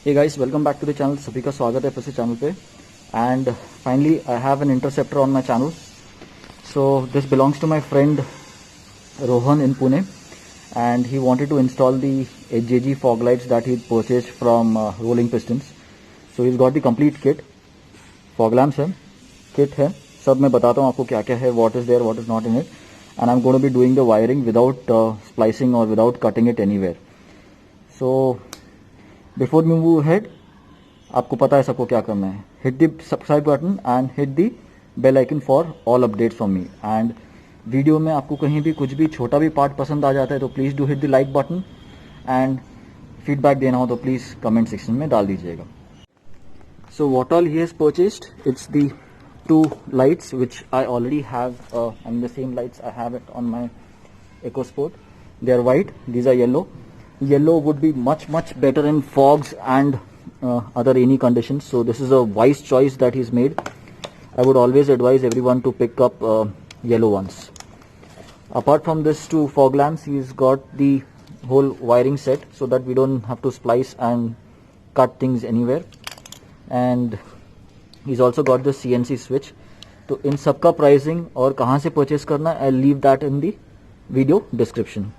Hey guys, welcome back to the channel. सभी का स्वागत है फिर से चैनल पे. And finally I have an interceptor on my channel. So this belongs to my friend Rohan in Pune, and he wanted to install the HJG fog lights that he purchased from Rolling Pistons. So he's got the complete kit. Fog lamps है, kit है, सब मैं बताता हूँ आपको क्या क्या है, what is there, what is not in it, and I'm going to be doing the wiring without splicing or without cutting it anywhere. So before we move ahead, आपको पता है सबको क्या करना है. Hit the subscribe button and hit the bell icon for all updates from me. And video में आपको कहीं भी कुछ भी छोटा भी पार्ट पसंद आ जाता है तो please do hit the like button, and feedback देना हो तो प्लीज़ कमेंट सेक्शन में डाल दीजिएगा. So what all he has purchased, it's the two lights which I already have, and the same lights I have it on my EcoSport. They are white, these are yellow. Yellow would be much better in fogs and other rainy conditions, so this is a wise choice that he's made. I would always advise everyone to pick up yellow ones. Apart from this two fog lamps, he's got the whole wiring set so that we don't have to splice and cut things anywhere, and he's also got the CNC switch. तो इन सब का pricing और कहाँ से purchase करना है, I'll leave that in the video description.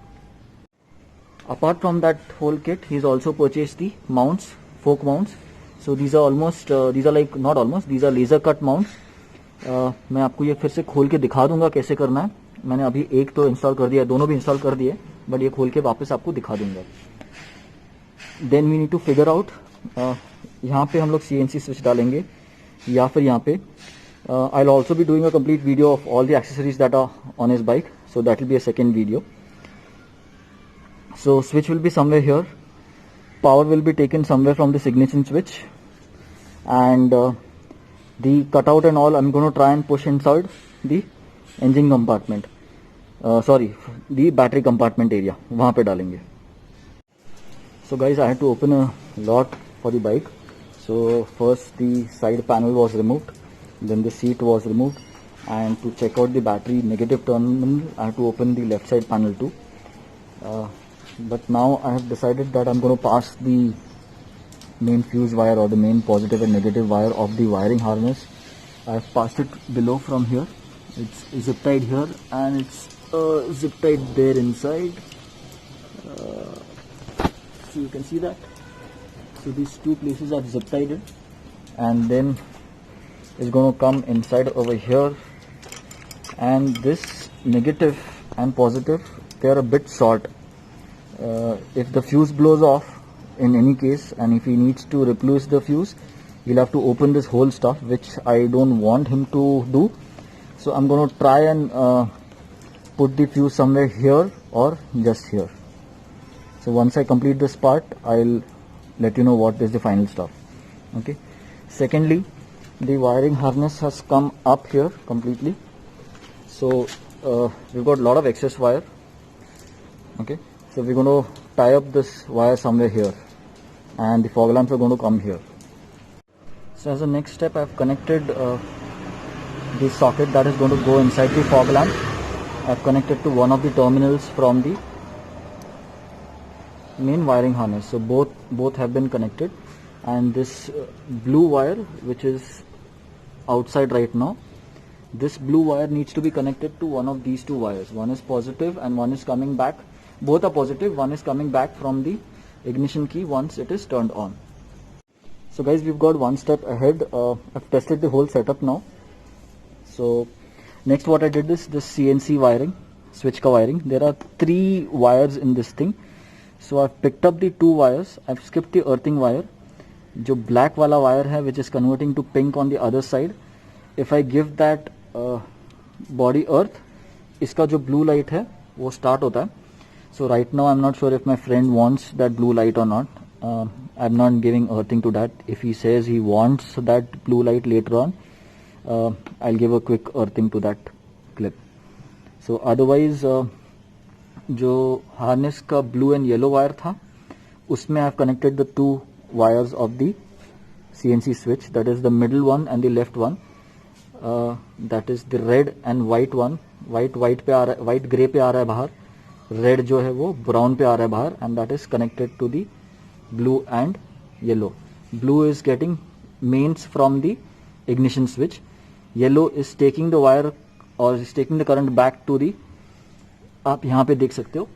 Apart from that whole kit, he's also purchased the mounts, fork mounts. So these are almost, these are like not almost, these are laser cut mounts. मैं आपको ये फिर से खोल के दिखा दूंगा कैसे करना है. मैंने अभी एक तो इंस्टॉल कर दिया, दोनों भी इंस्टॉल कर दिए, बट ये खोल के वापस आपको दिखा दूंगा. Then we need to figure out, यहाँ पे हम लोग CNC स्विच डालेंगे या फिर यहाँ पे. I will also be doing a complete video of all the accessories that are on his bike, so that will be a second video. So switch will be somewhere here, power will be taken somewhere from this ignition switch, and the cutout and all I'm going to try and push inside the engine compartment, the battery compartment area, वहाँ पे डालेंगे. So guys, I had to open a lot for the bike. So first the side panel was removed, then the seat was removed, and to check out the battery negative terminal I had to open the left side panel too. But now I have decided that I'm going to pass the main fuse wire or the main positive and negative wire of the wiring harness. I have passed it below from here. It's zip tied here and it's zip tied there inside. So you can see that. So these two places are zip tied in, and then it's going to come inside over here. And this negative and positive, they are a bit short. If the fuse blows off in any case, and if he needs to replace the fuse, he'll have to open this whole stuff, which I don't want him to do. So I'm going to try and put the fuse somewhere here or just here. So once I complete this part, I'll let you know what is the final stuff. Okay. Secondly, the wiring harness has come up here completely. So we've got a lot of excess wire. Okay. So we're going to tie up this wire somewhere here, and the fog lamps are going to come here. So as a next step, I've connected the socket that is going to go inside the fog lamp. I've connected to one of the terminals from the main wiring harness. So both have been connected, and this blue wire, which is outside right now, this blue wire needs to be connected to one of these two wires. One is positive and one is coming back. Both are positive, one is coming back from the ignition key once it is turned on. So guys, we've got one step ahead. I've tested the whole setup now. So next what I did is this CNC wiring, switch ka wiring. There are 3 wires in this thing. So I've picked up the 2 wires. I've skipped the earthing wire. जो black वाला wire है, which is converting to pink on the other side. If I give that body earth, इसका जो blue light है वो start होता है. So right now I'm not sure if my friend wants that blue light or not. I'm not giving earthing to that. If he says he wants that blue light later on, I'll give a quick earthing to that clip. So otherwise, जो harness का blue and yellow wire था, उसमें I've connected the 2 wires of the CNC switch. That is the middle one and the left one. That is the red and white one. White पे आ रहा है, white grey पे आ रहा है बाहर. Red जो है वो ब्राउन पे आ रहा है बाहर, and that is connected to the blue and yellow. Blue is getting mains from the ignition switch. Yellow is taking the wire or is taking the current back to the, आप यहाँ पे देख सकते हो,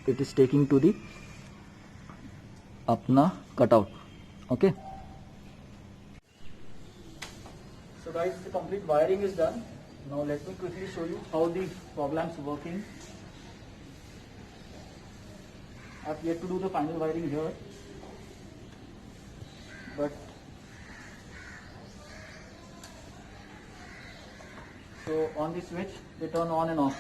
it is taking to the अपना cutout. Okay. So guys, the complete wiring is done. Now let me quickly show you how the fog lamps working. I've yet to do the final wiring here, but so on the switch they turn on and off.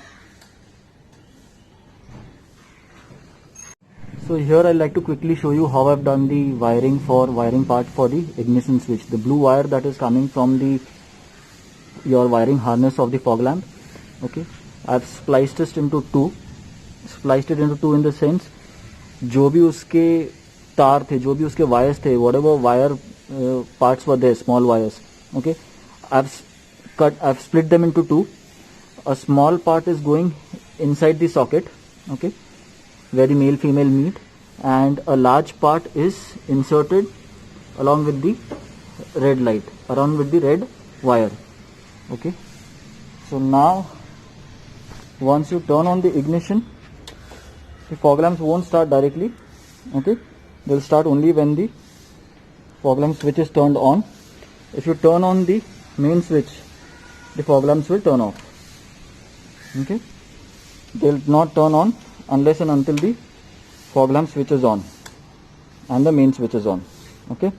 So here I'd like to quickly show you how I've done the wiring part for the ignition switch. The blue wire that is coming from your wiring harness of the fog lamp. Okay, I've spliced it into two. Spliced it into two in the sense, जो भी उसके तार थे, जो भी उसके wires थे, whatever wire parts were there, small wires. Okay, I've split them into two. A small part is going inside the socket. Okay, where the male female meet, and a large part is inserted along with the red light, around with the red wire. Okay, so now once you turn on the ignition, the fog lamps won't start directly. Okay, they'll start only when the fog lamp switch is turned on. If you turn on the main switch, the fog lamps will turn off. Okay, they'll not turn on unless and until the fog lamp switch is on and the main switch is on. Okay,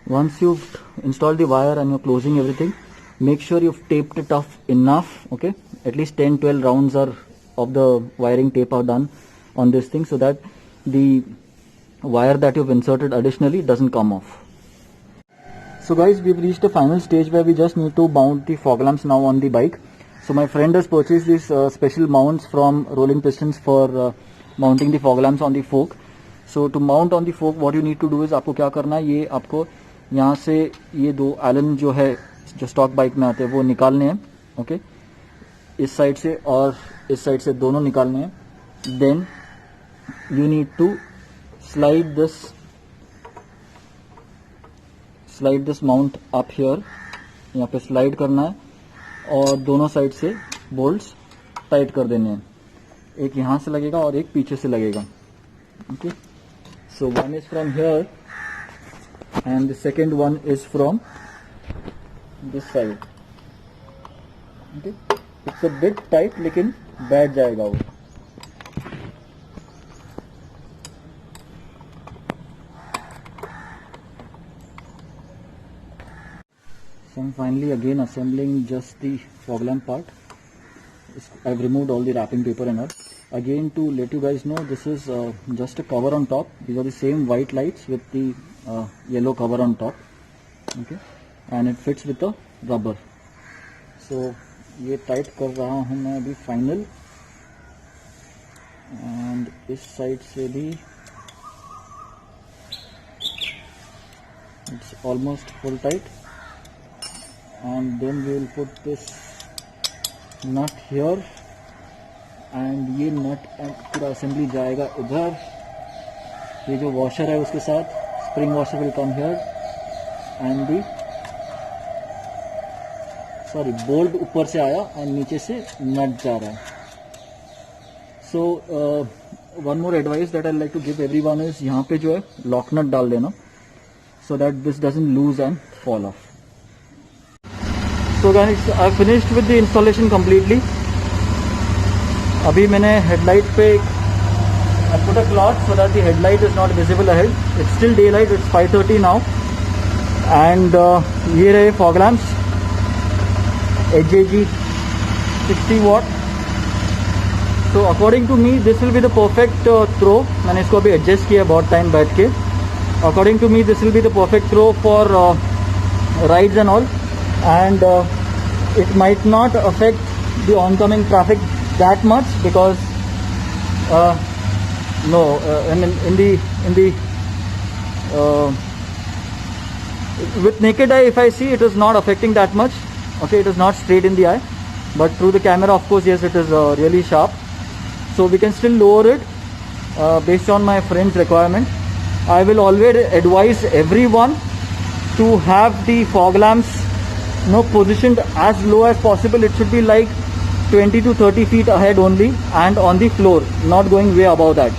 once you've installed the wire and you're closing everything, make sure you've taped it off enough. Okay, at least 10-12 rounds of the wiring tape are done on this thing, so that the wire that you've inserted additionally doesn't come off. So guys, we've reached the final stage where we just need to mount the fog lamps now on the bike. So my friend has purchased these special mounts from Rolling Pistons for mounting the fog lamps on the fork. So to mount on the fork, what you need to do is, आपको क्या करना है, ये आपको यहाँ से ये दो एलन जो है, जो स्टॉक बाइक में आते हैं, वो निकालने हैं. ओके, इस साइड से और इस साइड से दोनों निकालने हैं. Then you need to slide this mount up here. यहाँ पे स्लाइड करना है और दोनों साइड से बोल्ट्स टाइट कर देने हैं. एक यहाँ से लगेगा और एक पीछे से लगेगा. Okay, so one is from here and the second one is from this side. Okay, it's a bit tight लेकिन बैठ जाएगा वो. So I'm finally again assembling just the fog lamp part. I've removed all the wrapping paper and all. Again, to let you guys know, this is just a cover on top. These are the same white lights with the yellow cover on top. Okay, and it fits with the rubber. So ये tight कर रहा हूँ मैं अभी final. And इस side से भी it's almost full tight. And then we will put this nut here, and ये nut पूरा assembly जाएगा इधर. ये जो washer है उसके साथ spring washer will come here, and the bolt ऊपर से आया and नीचे से nut जा रहा है. So one more advice that I'd like to give everyone is, यहाँ पे जो है lock nut डाल देना, so that this doesn't loose and fall off. So guys, I finished with the installation completely. अभी मैंने headlight पे I put a cloth so that the headlight is not visible ahead. It's still daylight. It's 5:30 now, and ये रहे fog lamps, HJG 60 watt. So according to me, this will be the perfect throw. मैंने इसको अभी adjust किया बहुत time बैठ के. According to me, this will be the perfect throw for rides and all. And it might not affect the oncoming traffic that much, because I mean in the with naked eye, if I see, it is not affecting that much. Okay, it is not straight in the eye, but through the camera, of course, yes, it is really sharp. So we can still lower it based on my friend's requirement. I will always advise everyone to have the fog lamps positioned as low as possible. It should be like 20 to 30 feet ahead only and on the floor, not going way above that.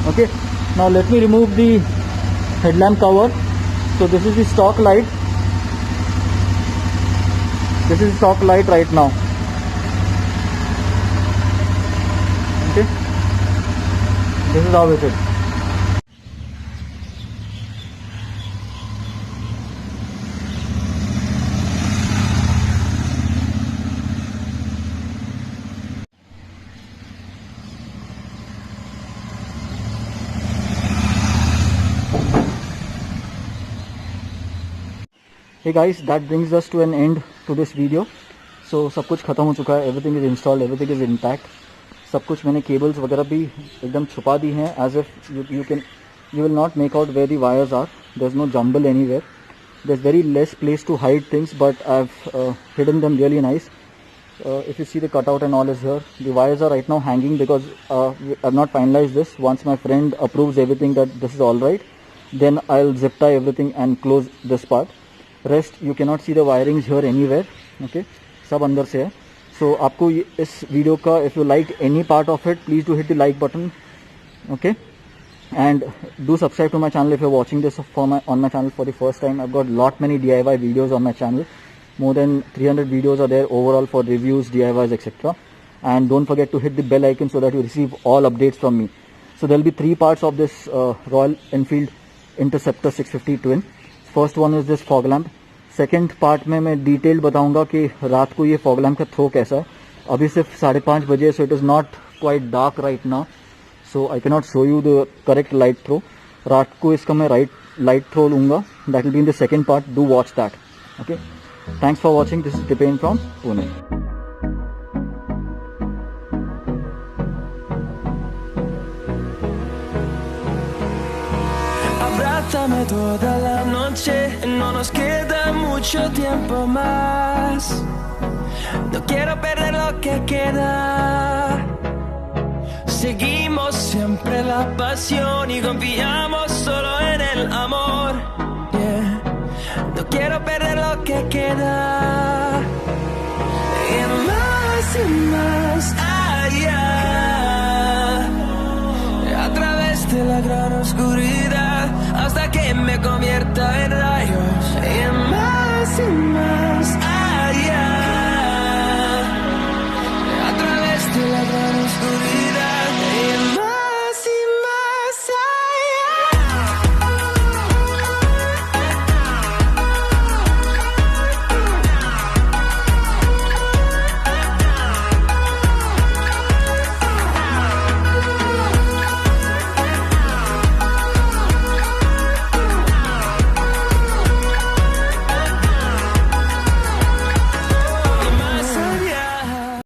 Okay, now let me remove the headlamp cover. So this is the stock light. This is stock light right now. Okay, this is how it is. Hey guys, that brings us to an end to this video. So सब कुछ खत्म हो चुका है, everything is installed, everything is intact. सब कुछ मैंने cables वगैरह भी एकदम छुपा दी हैं, as if you will not make out where the wires are. There's no jumble anywhere. There's very less place to hide things, but I've hidden them really nice. If you see the cutout and all is here. The wires are right now hanging because I've not finalized this. Once my friend approves everything that this is all right, then I'll zip tie everything and close this part. Rest you cannot see the wirings here anywhere. Okay, सब अंदर से है. So आपको इस video का, if you like any part of it, please do hit the like button. Okay, and do subscribe to my channel if you're watching this on my channel for the first time. I've got many DIY videos on my channel. More than 300 videos are there overall for reviews, DIYs, etc. And don't forget to hit the bell icon so that you receive all updates from me. So there'll be 3 parts of this Royal Enfield Interceptor 650 twin. First one is this fog lamp. Second part में मैं detailed बताऊंगा कि रात को ये fog lamp का throw कैसा है. अभी सिर्फ 5:30 बजे, so it is not quite dark right now, so I cannot show you the correct light throw. रात को इसका मैं light throw लूँगा. That will be in the second part. Do watch that. Okay. Thanks for watching. This is Dipen from Pune. Abrázame toda la noche, no nos queda mucho tiempo más. No quiero perder lo que queda. Seguimos siempre la pasión y confiamos solo en el amor. Yeah. No quiero perder lo que queda. Y más allá. A través de la gran oscuridad, hasta que me convierta